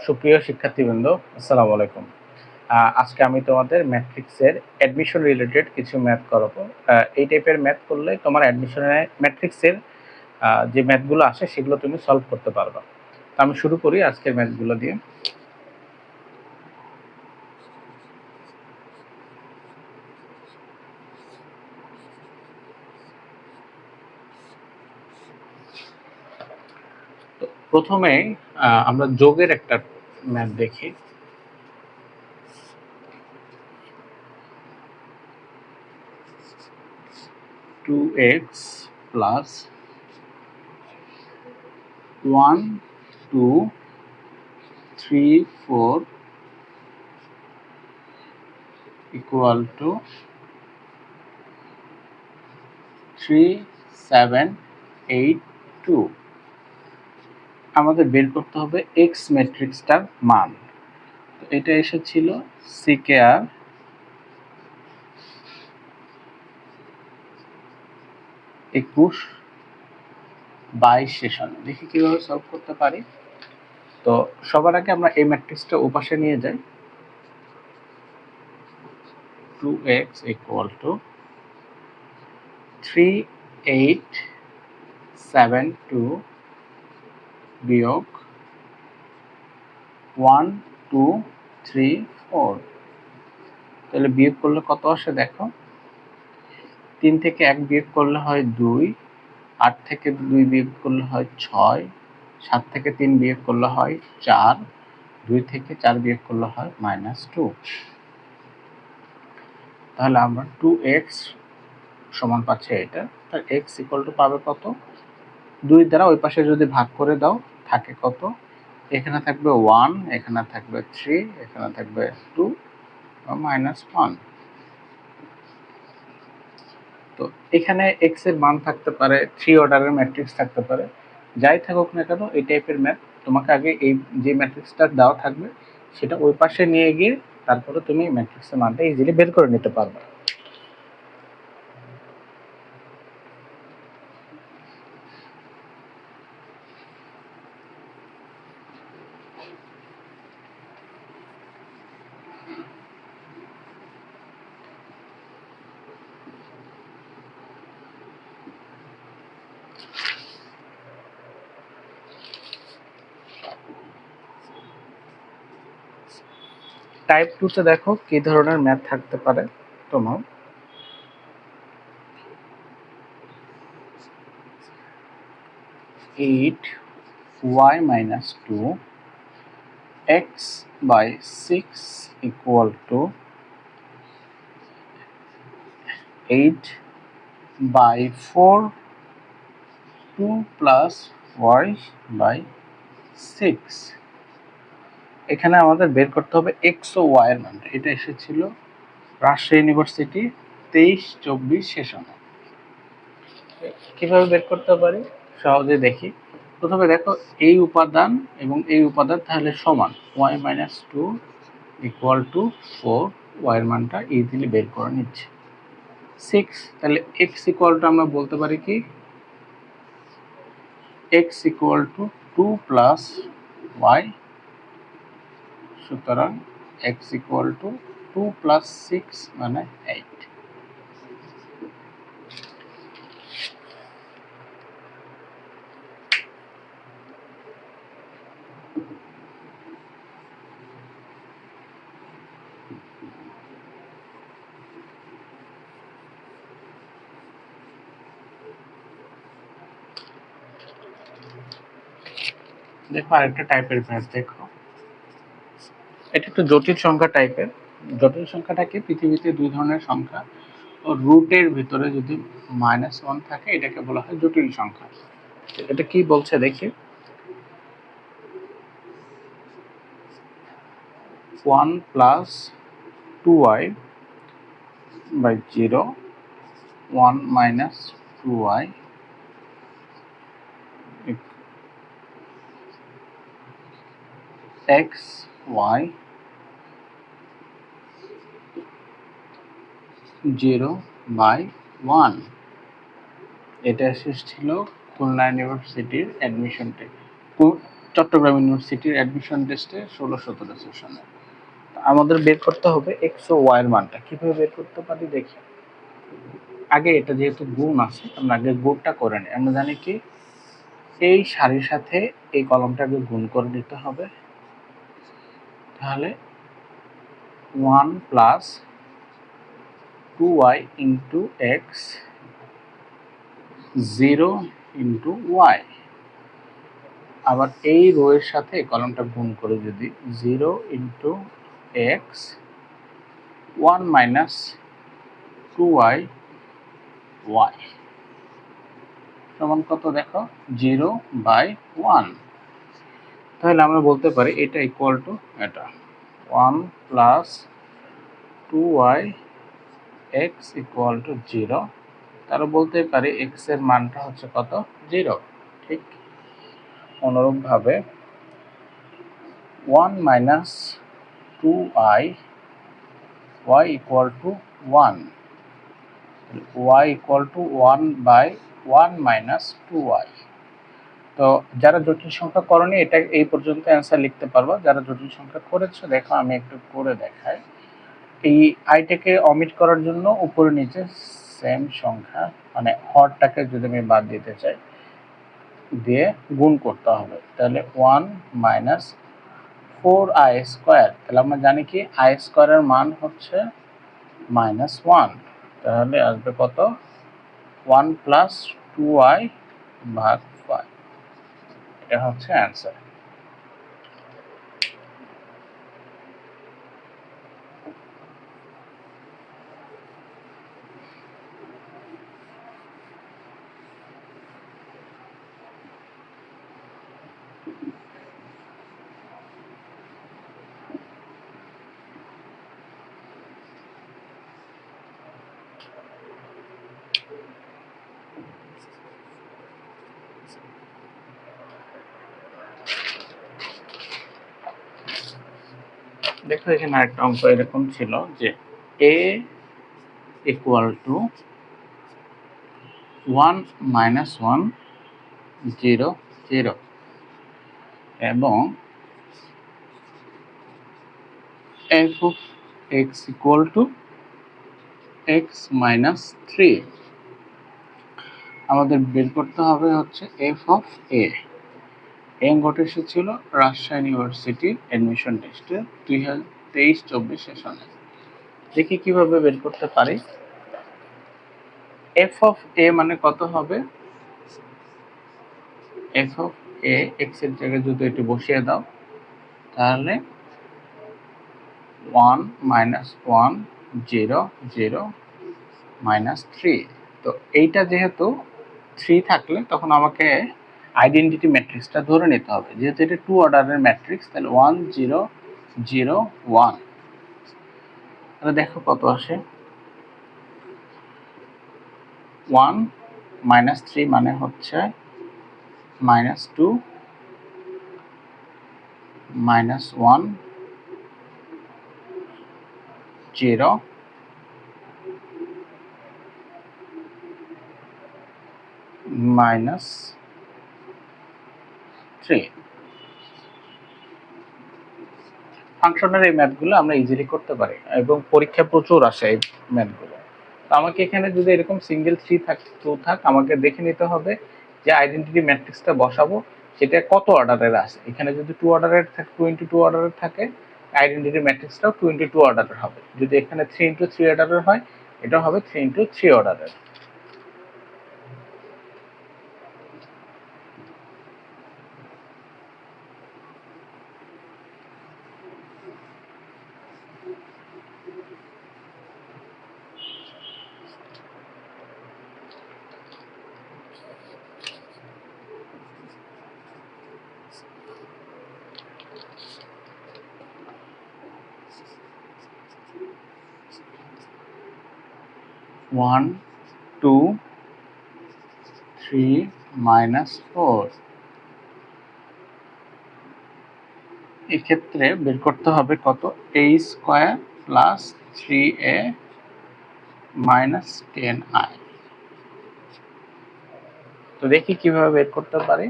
সুপ্রিয় শিক্ষার্থীবৃন্দ, আসসালামু আলাইকুম। আজকে আমি তোমাদের ম্যাট্রিক্সের অ্যাডমিশন রিলেটেড কিছু ম্যাথ করাবো। এই টাইপের ম্যাথ করলে তোমার অ্যাডমিশনে ম্যাট্রিক্সের যে ম্যাথগুলো আসে সেগুলো তুমি সলভ করতে পারবা। তো আমি শুরু করি আজকের ম্যাথগুলো দিয়ে। তো প্রথমে আমরা যোগের একটা ম্যাথ দেখি। Two X plus 1 2 3 4 equal to 3 7 8 2। আমাদের বের করতে হবে এক্স ম্যাট্রিক্সটার মান। তো এটা এসেছিল সিকেআর 21 22 সেশনে। দেখি কিভাবে সলভ করতে পারি। তো সবার আগে আমরা এই ম্যাট্রিক্সটা ওপাশে নিয়ে যাই। 2x ইকুয়াল টু 3 8 7 2 বিয়োগ 1 2 3 4। তাহলে বিয়োগ করলে কত আসে দেখো। 3 থেকে 1 বিয়োগ করলে হয় 2, 8 থেকে 2 বিয়োগ করলে হয় 6, 7 থেকে 3 বিয়োগ করলে হয় 4, 2 থেকে 4 বিয়োগ করলে হয় -2। তাহলে আমরা 2x সমান পাচ্ছি এটা। তার x ইকুয়াল টু পাবে কত, 2 দ্বারা ওই পাশে যদি ভাগ করে দাও থাকে কত, এখানে থাকবে 1, এখানে থাকবে 3, এখানে থাকবে 2 -1। তো এখানে x এর মান থাকতে পারে, 3 অর্ডারের ম্যাট্রিক্স থাকতে পারে, যাই থাকুক না কেন এই টাইপের ম্যাথ তোমাকে আগে এই যে ম্যাট্রিক্সটা দেওয়া থাকবে সেটা ওই পাশে নিয়ে গিয়ে তারপরে তুমি ম্যাট্রিক্সের মানটা ইজিলি বের করে নিতে পারবে। টাইপ 2 তে দেখো কি ধরনের ম্যাথ থাকতে পারে। তোমার 8y - 2 x by 6 equal to 8 by 4 2 plus y by 6। এখানে আমাদের বের করতে হবে x ও y এর মান। এটা এসেছিল রাজশাহী ইউনিভার্সিটি 23-24 সেশনে। কিভাবে বের করতে পারি সহজে দেখি। প্রথমে দেখো এই উপাদান এবং এই উপাদান তাহলে সমান, y - 2 ইকুয়াল টু 4, y এর মানটা ইজিলি বের করে নিচ্ছে। 6 তাহলে x ইকুয়াল টু আমরা বলতে পারি কি x equal to 2 plus y। সুতরাং x ইকুয়াল টু 2 প্লাস 6 মানে 8। দেখো আরেকটা টাইপের ম্যাথ দেখো। এটা একটু জটিল সংখ্যা টাইপের। জটিল সংখ্যাটাকে পৃথিবীতে দুই ধরনের সংখ্যা, রুটের ভিতরে যদি -1 থাকে এটাকে বলা হয় জটিল সংখ্যা। এটা কি বলছে দেখি। 1 plus 2y by 0, 1 minus 2y x y 0 by 1। এটা এসেছিল খুলনা ইউনিভার্সিটির অ্যাডমিশন টেস্ট চট্টগ্রাম ইউনিভার্সিটির অ্যাডমিশন টেস্টে 16-17 সেশনে। আমাদের বের করতে হবে এক্স ও ওয়াই এর মানটা। কিভাবে বের করতে পারি দেখি। আগে এটা যেহেতু গুণ আছে, আমরা আগে গুণটা করে নিই। আমরা জানি কি এই সারির সাথে এই কলমটাকে গুণ করে দিতে হবে। তাহলে 1 plus 2y into X 0 into Y. আবার এই রো এর সাথে কলমটা গুণ করে যদি 0 into x 1 minus 2y Y সমান কত দেখো 0/1। তাহলে আমরা বলতে পারি এটা ইকুয়াল টু এটা 1 plus 2y x equal to 0। তাহলে বলতে পারি এক্স এর মানটা হচ্ছে কত 0। ঠিক অনুরূপভাবে 1 minus 2y y equal to 1, y equal to 1/1 minus 2y। তো যারা জটিল সংখ্যা করনি এটা এই পর্যন্ত অ্যান্সার লিখতে পারবো। যারা জটিল সংখ্যা করেছো দেখো আমি একটু করে দেখাই। এই আইটাকে অমিট করার জন্য উপরে নিচে সেম সংখ্যা মানে হরটাকে যদি আমি বাদ দিতে চাই দিয়ে গুণ করতে হবে। তাহলে 1 মাইনাস 4i স্কোয়ার। তাহলে আমরা জানি কি i স্কোয়ারের মান হচ্ছে -1। তাহলে আসবে কত 1 প্লাস 2i ভাগ 5। এটা হচ্ছে অ্যান্সার। দেখো এখানে আরেকটা অঙ্ক এরকম ছিল যে a ইকুয়াল টু 1 মাইনাস 1 0 0 এবং f of x equal to x minus 3। আমাদের বের করতে হবে হচ্ছে f of a। এই অঙ্কটা এসেছিল রাজশাহী ইউনিভার্সিটির অ্যাডমিশন টেস্টে 2023-24 সেশনে। দেখি কিভাবে বের করতে পারি। f of a মানে কত হবে, f of a x এর জায়গায় যদি এটি বসিয়ে দাও তাহলে 1 মাইনাস 1 0 0 মাইনাস 3। তো এইটা যেহেতু 3 থাকলে তখন আমাকে আইডেন্টিটি ম্যাট্রিক্সটা ধরে নিতে হবে। যেহেতু এটা 2 অর্ডারের ম্যাট্রিক্স তাহলে 1 0 0 1। তাহলে দেখো কত আসে 1 মাইনাস 3 মানে হচ্ছে -2 মাইনাস 1 0 মাইনাস 3। ফাংশনের এই ম্যাথগুলো আমরা ইজিলি করতে পারি এবং পরীক্ষা প্রচুর আসে এই ম্যাথগুলো। তো আমাকে এখানে যদি এরকম সিঙ্গেল 3 থাক 2 থাক আমাকে দেখে নিতে হবে যে আইডেন্টিটি ম্যাট্রিক্সটা বসাবো সেটা কত অর্ডারের আছে। এখানে যদি 2 অর্ডারের থাকে 2 × 2 অর্ডারের থাকে আইডেন্টিটি ম্যাট্রিক্সটাও 2 × 2 অর্ডারের হবে। যদি এখানে 3 × 3 অর্ডারের হয় এটা হবে 3 × 3 অর্ডারের। ওয়ান 2 3 -4। এক্ষেত্রে বের করতে হবে কত a square plus 3a minus 10i। তো দেখি কিভাবে বের করতে পারি।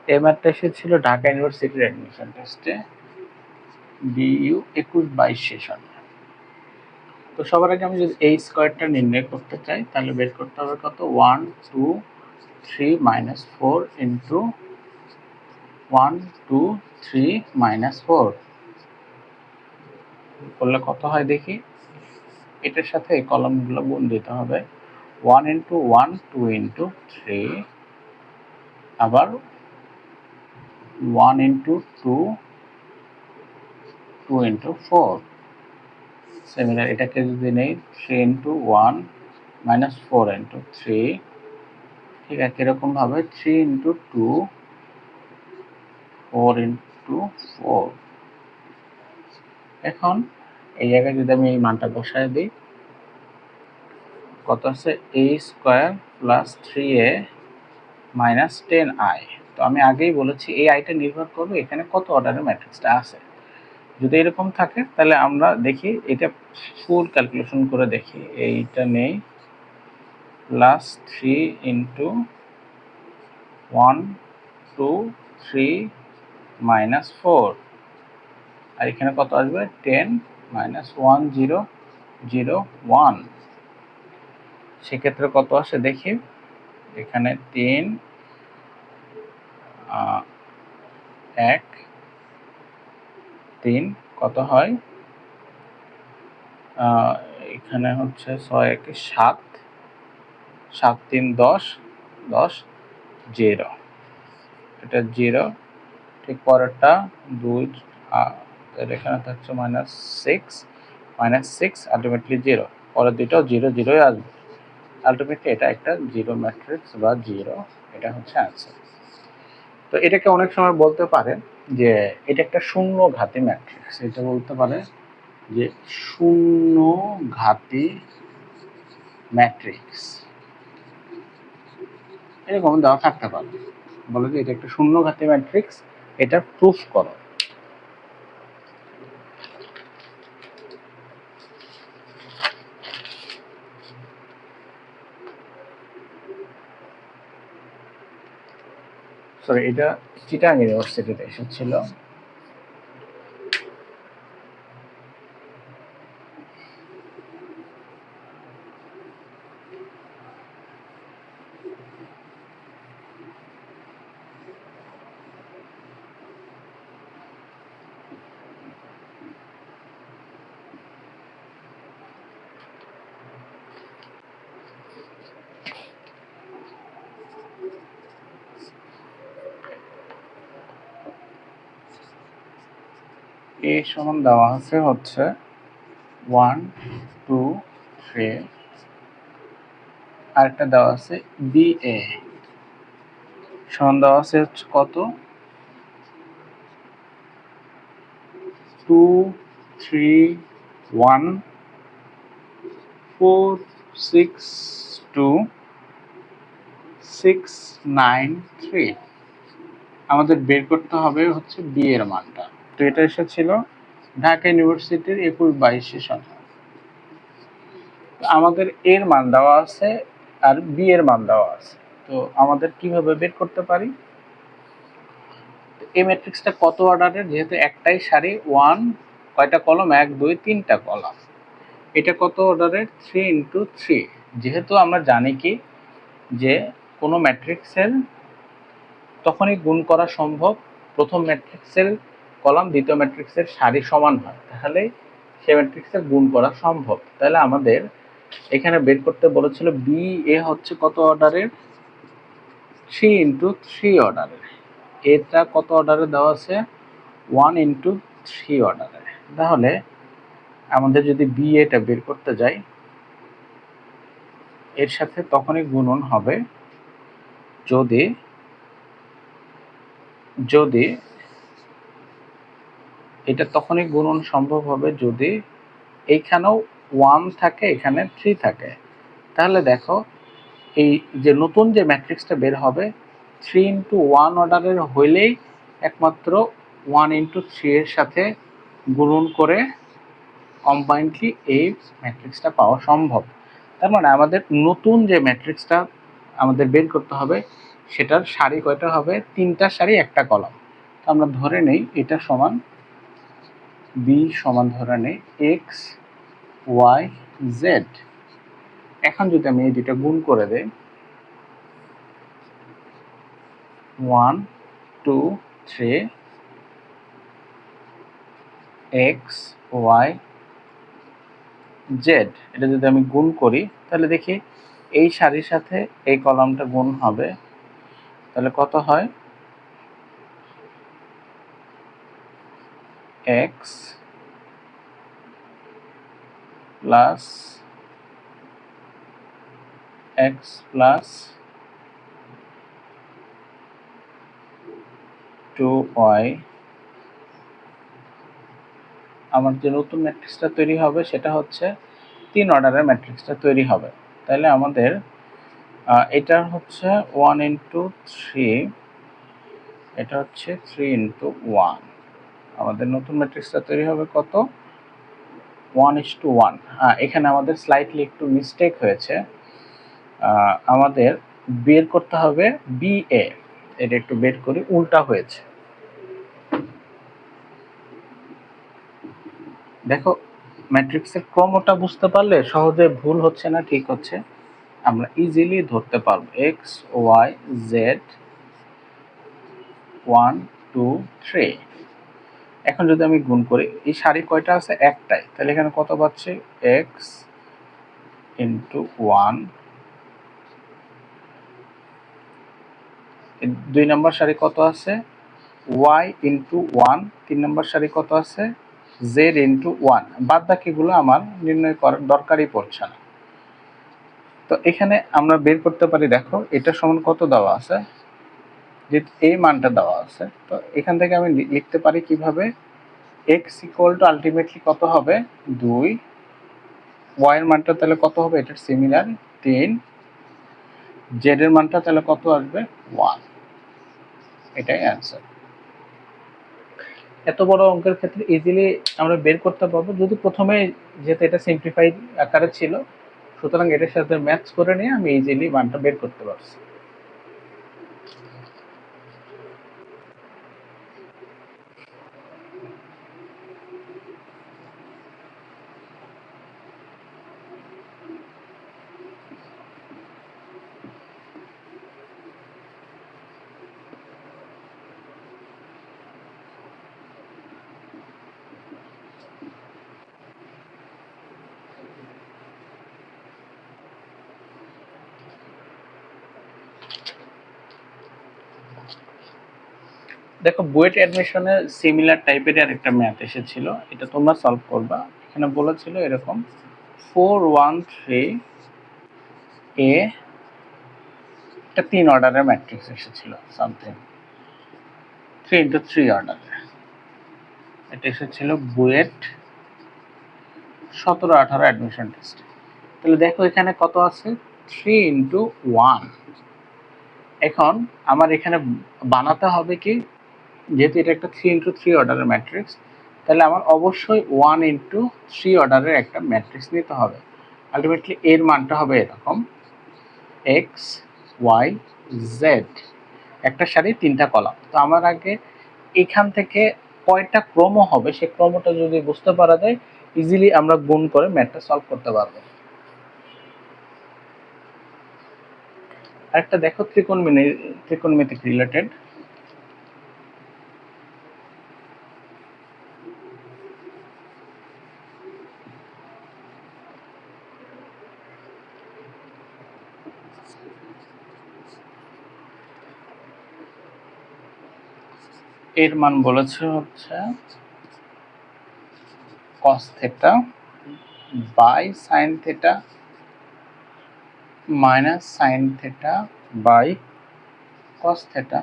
এই ম্যাথটা এসেছিল ঢাকা ইউনিভার্সিটির অ্যাডমিশন টেস্টে BU 21-22 সেশন। তো সবার আগে আমি যদি এই স্কোয়ারটা নির্ণয় করতে চাই তাহলে বের করতে হবে কত 1 2 3 -4 ইন্টু 1 2 3 -4 করলে কত হয় দেখি। এটার সাথে এই কলামগুলো গুণ দিতে হবে 1 ইন্টু 1 2 ইন্টু 3 আবার 1 ইন্টু 2 2 ইন্টু 4 সিমিলার এটাকে যদি নেই 3 ইন্টু 1 -4 ইন্টু 3 ঠিক আছে এরকম ভাবে 3 ইন্টু 2 4 ইন্টু 4। এখন এই জায়গায় যদি আমি এই মানটা বসায় দিই কত আছে a square plus 3a minus 10i। তো আমি আগেই বলেছি এই আইটা নির্ভর করবে এখানে কত অর্ডারের ম্যাট্রিক্সটা আছে। যদি এরকম থাকে তাহলে আমরা দেখি এটা ফুল ক্যালকুলেশন করে দেখি। এইটা নেই প্লাস 3 ইন্টু 1 2 3 মাইনাস 4 আর এখানে কত আসবে 10 মাইনাস 1 0 0 1। সেক্ষেত্রে কত আসে দেখি এখানে 3 1 3 কত হয় এখানে হচ্ছে 6 1 7 7 3 10 10 0 এটা 0 ঠিক পরেরটা 2 এখানে থাকছে -6 আলটিমেটলি 0 পরের দুইটাও 0 0 আসবে আলটিমেটলি এটা একটা জিরো ম্যাট্রিক্স বা 0 এটা হচ্ছে आंसर। তো এটাকে অনেক সময় বলতে পারে যে এটা একটা শূন্য ঘাতি ম্যাট্রিক্স। এটা বলতে পারে যে শূন্য ঘাতি ম্যাট্রিক্স এরকম দেওয়া থাকতে পারে বলে যে এটা একটা শূন্য ঘাতি ম্যাট্রিক্স এটা প্রুফ করো। সরি এটা চিটাগাং ইউনিভার্সিটিতে এসেছিল। এ সমান দেওয়া আছে হচ্ছে 1 2 3 আরেকটা দেওয়া আছে BA সমান দেওয়া আছে হচ্ছে কত 2 3 1 4 6 2 6 9 3। আমাদের বের করতে হবে হচ্ছে বি এর মানটা। তো এটা এসেছিল ঢাকা ইউনিভার্সিটির 21-22 সেশনে। আমাদের এর মান দেওয়া আছে আর বি এর মান দেওয়া আছে। তো আমাদের কিভাবে বের করতে পারি এই ম্যাট্রিক্সটা কত অর্ডারের যেহেতু একটাই সারি 1 কয়টা কলাম 1 2 3টা কলাম এটা কত অর্ডারের 3 ইন্টু 3 যেহেতু আমরা জানি কি যে কোনো ম্যাট্রিক্সের তখনই গুণ করা সম্ভব প্রথম ম্যাট্রিক্সের কলাম দ্বিতীয় ম্যাট্রিক্সের সারি সমান হয় তাহলে সেই ম্যাট্রিক্সের গুণ করা সম্ভব। তাহলে আমাদের এখানে বের করতে বলেছিল বি এ হচ্ছে কত অর্ডারের 3 ইন্টু 3 অর্ডারের এটা কত অর্ডারে দেওয়া আছে 1 ইন্টু 3 অর্ডারে। তাহলে আমাদের যদি বি এটা বের করতে যাই এর সাথে তখনই গুণন হবে যদি যদি এটা তখনই গুণন সম্ভব হবে যদি এইখানেও 1 থাকে এখানে 3 থাকে। তাহলে দেখো এই যে নতুন যে ম্যাট্রিক্সটা বের হবে 3 ইন্টু 1 অর্ডারের হইলেই একমাত্র 1 ইন্টু 3 এর সাথে গুণন করে কম্বাইন্ডলি এই ম্যাট্রিক্সটা পাওয়া সম্ভব। তার মানে আমাদের নতুন যে ম্যাট্রিক্সটা আমাদের বের করতে হবে সেটার সারি কয়টা হবে, 3টা সারি 1টা কলাম। তো আমরা ধরে নেই এটা সমান বি সমান ধরে নেই এক্স ওয়াই জেড। এখন যদি আমি এই দুটো গুণ করে দেই 1 2 3 এক্স ওয়াই জেড, এটা যদি আমি গুণ করি তাহলে দেখি এই সারির সাথে এই কলামটা গুণ হবে, তাহলে কত হয় x plus x plus 2y। আমার যে নতুন ম্যাট্রিক্সটা তৈরি হবে সেটা হচ্ছে 3 অর্ডারের ম্যাট্রিক্সটা তৈরি হবে। তাহলে আমাদের এটা হচ্ছে 1 ইন্টু 3, এটা হচ্ছে 3 ইন্টু 1। আমাদের নতুন ম্যাট্রিক্সটা তৈরি হবে কত, 1:1। এখানে আমাদের স্লাইটলি একটু মিস্টেক হয়েছে, আমাদের বের করতে হবে বিএ, এটা একটু বের করি, উল্টা হয়েছে। দেখো ম্যাট্রিক্সের ক্রমটা বুঝতে পারলে সহজে ভুল হচ্ছে না ঠিক হচ্ছে আমরা ইজিলি ধরতে পারবো। X Y Z 1 2 3। এখন যদি আমি গুণ করি এই সারি কয়টা আছে, একটাই, তাহলে এখানে কত পাচ্ছি এক্স ইন্টু 1। 2 নম্বর সারি কত আছে ওয়াই ইন্টু 1। 3 নম্বর সারি কত আছে জেড ইন্টু 1। বাদ বাকিগুলো আমার নির্ণয় করার দরকারই পড়ছে না। তো এখানে আমরা বের করতে পারি, দেখো এটা সমান কত দেওয়া আছে, যে এই মানটা দেওয়া আছে। তো এখান থেকে আমি লিখতে পারি কিভাবে, এক্স ইকুয়াল টু আলটিমেটলি কত হবে 2, ওয়াই এর মানটা তাহলে কত হবে এটার সিমিলার 3, জেড এর মানটা তাহলে কত আসবে 1। এটাই অ্যান্সার। এত বড় অঙ্কের ক্ষেত্রে ইজিলি আমরা বের করতে পারবো যদি প্রথমে, যেহেতু এটা সিম্পলিফাইড আকারে ছিল, সুতরাং এটার সাথে ম্যাচ করে নিয়ে আমি ইজিলি মানটা বের করতে পারছি। দেখো বুয়েট অ্যাডমিশনে সিমিলার টাইপের আরেকটা ম্যাথ এসেছিল, এটা তোমরা সলভ করবা। এখানে বলেছিল এরকম 413 এ একটা 3 অর্ডারের ম্যাট্রিক্স এসেছিল, সামথিং 3 ইন্টু 3 অর্ডারের। এটা এসেছিল বুয়েট 17-18 অ্যাডমিশন টেস্ট। তাহলে দেখো এখানে কত আছে 3 ইন্টু 1। এখন আমার এখানে বানাতে হবে কি, যেহেতু এটা একটা 3 ইন্টু 3 অর্ডারের ম্যাট্রিক্স, তাহলে আমার অবশ্যই 1 ইন্টু 3 অর্ডারের একটা ম্যাট্রিক্স নিতে হবে। আলটিমেটলি এর মানটা হবে এরকম এক্স ওয়াই জেড, একটা সারি 3টা কলাম। তো আমার আগে এখান থেকে কয়টা ক্রম হবে সেই ক্রমটা যদি বুঝতে পারা যায়, ইজিলি আমরা গুণ করে ম্যাথটা সলভ করতে পারবো। আরেকটা দেখো ত্রিকোণমিতিক রিলেটেড, এর মান বলেছে হচ্ছে cos theta by sin theta minus sin theta by cos theta,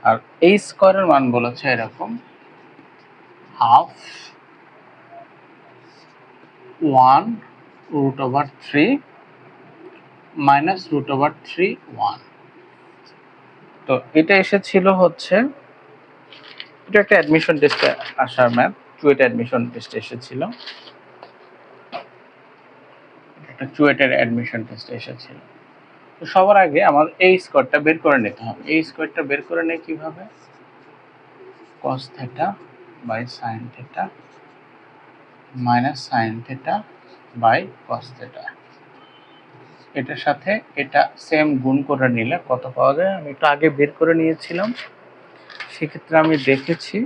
আর এই স্কয়ারের মান বলেছে এরকম হাফ 1√3 মাইনাস √3 1। তো এটা এসেছিল হচ্ছে, এটা একটা অ্যাডমিশন টেস্টে আসার ম্যাথ, চুয়েট অ্যাডমিশন টেস্টে এসেছিল, একটা চুয়েটের অ্যাডমিশন টেস্টে এসেছিল। তো সবার আগে আমার এই স্কোয়ারটা বের করে নিতে হবে। এই স্কোয়ারটা বের করে নেই কিভাবে? cos theta by sin theta minus sin theta by cos theta. এটার সাথে এটা সেম গুণ করে নিলে কত পাওয়া যায়? আমি একটু আগে বের করে নিয়েছিলাম, সেক্ষেত্রে আমি দেখেছি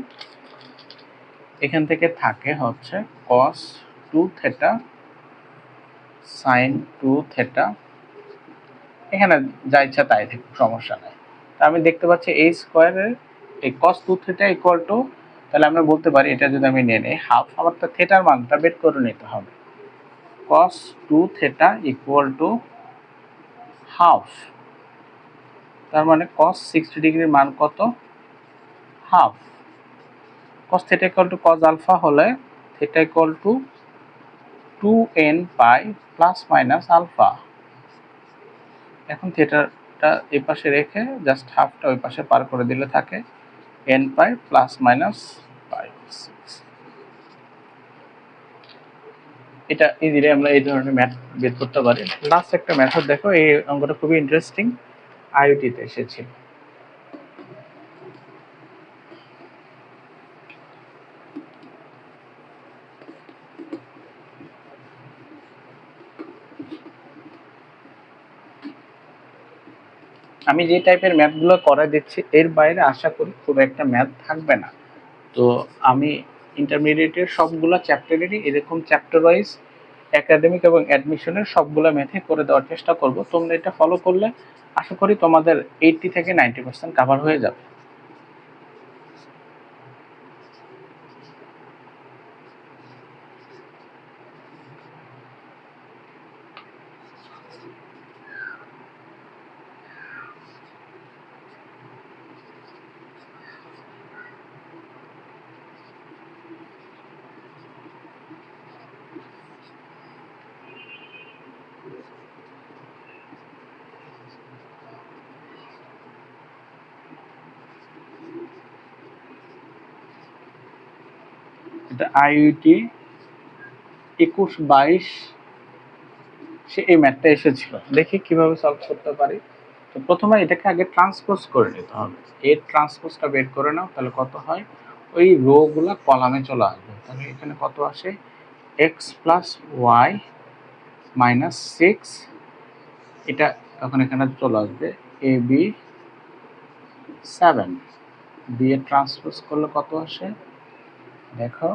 এখান থেকে থাকে হচ্ছে cos 2 থিটা sin 2 থিটা, এখানে যা ইচ্ছা তাই থাকে, সমস্যা নাই। তা আমি দেখতে পাচ্ছি এই স্কোয়ারের এই cos 2 থিটা ইকুয়াল টু, তাহলে আমরা বলতে পারি এটা যদি আমি নিয়ে নিই হাফ, আমার তো থিটার মানটা বের করে নিতে হবে। cos 2 theta equal to half, তার মানে cos 60 ডিগ্রির মান কত? Half. cos theta equal to cos alpha হলে theta equal to 2n pi plus minus alpha. এখন থিটাটা এই পাশে রেখে জাস্ট হাফটা ওই পাশে পার করে দিলে থাকে n পাই প্লাস মাইনাস পাই 6। এটা ইজিলি আমরা এই ধরনের ম্যাথ বের করতে পারি। লাস্ট একটা মেথড দেখো, এই অঙ্কটা খুবই ইন্টারেস্টিং, আইওটিতে এসেছিল। আমি যে টাইপের ম্যাথগুলো করে দিচ্ছি এর বাইরে আশা করি খুব একটা ম্যাথ থাকবে না। তো আমি ইন্টারমিডিয়েটের সবগুলো চ্যাপ্টারেরই এরকম চ্যাপ্টার ওয়াইজ একাডেমিক এবং অ্যাডমিশনের সবগুলো ম্যাথে করে দেওয়ার চেষ্টা করব। তোমরা এটা ফলো করলে আশা করি তোমাদের 80 থেকে 90% কভার হয়ে যাবে। এটা আইইউটি 21-22 সে এই ম্যাথটা এসেছিল, দেখি কিভাবে সলভ করতে পারি। তো প্রথমে এটাকে আগে ট্রান্সপোজ করে নিতে হবে। এর ট্রান্সপোজটা বের করে নাও, তাহলে কত হয়? ওই রো গুলা কলামে চলে আসবে। তাহলে এখানে কত আসে? x প্লাস ওয়াই মাইনাস 6, এটা তখন এখানে চলে আসবে এ বি 7। বি এর ট্রান্সপোজ করলে কত আসে দেখো,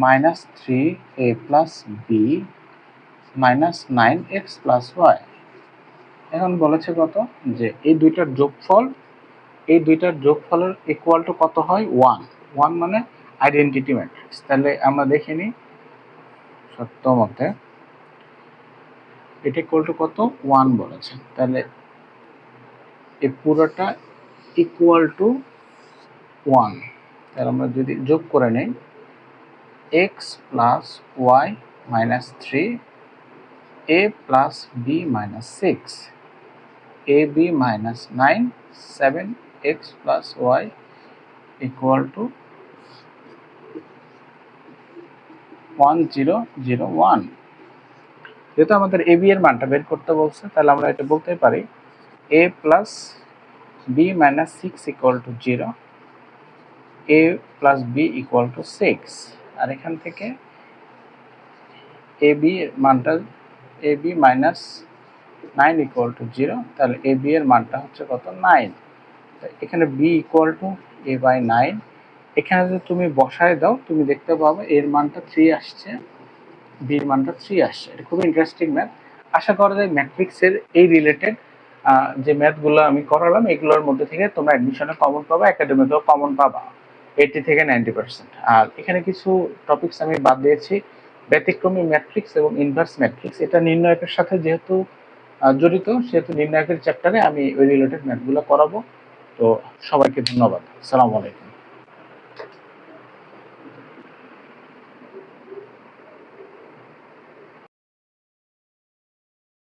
minus 3 a plus B minus 9x plus Y. এখন বলেছে কত, যে এই দুইটার যোগফল, এই দুইটার যোগফলের ইকুয়াল টু কত হয়? 1। 1 মানে আইডেন্টিটি ম্যাট্রিক্স। তাহলে আমরা দেখে নিই সত্য মতে এটা ইকুয়াল টু কত? 1 বলেছে। তাহলে এই পুরোটা ইকুয়াল টু 1। তাহলে আমরা যদি যোগ করে নেই x plus Y minus 3 a plus B minus 6 a b minus 9 7x plus y equal to 1001। যেহেতু আমাদের a b এর মানটা বের করতে বলছে, তাহলে আমরা এটা বলতে পারি a plus b minus 6 equal to 0, a plus b equal to 6। আর এখান থেকে a b এর মানটা a b minus 9 equal to 0, তাহলে a b এর মানটা হচ্ছে কত? 9। এখানে b equal to a by 9, এখানে যদি তুমি বসায় দাও তুমি দেখতে পাবে এর মানটা 3 আসছে, b এর মানটা 3 আসছে। এটা খুব ইন্টারেস্টিং ম্যাথ। আশা করা যায় ম্যাট্রিক্সের এই রিলেটেড যে ম্যাথগুলো আমি করালাম এগুলোর মধ্যে থেকে তোমরা অ্যাডমিশনে কমন পাবা, একাডেমিতেও কমন পাবা 80 থেকে 90%। আর এখানে কিছু টপিকস আমি বাদ দিয়েছি, ব্যতিক্রমী ম্যাট্রিক্স এবং ইনভার্স ম্যাট্রিক্স, এটা নির্ণায়কের সাথে যেহেতু জড়িত সেহেতু নির্ণায়কের চ্যাপ্টারে আমি ওই রিলেটেড ম্যাথগুলো করাবো। তো সবাইকে ধন্যবাদ। আসসালামু আলাইকুম।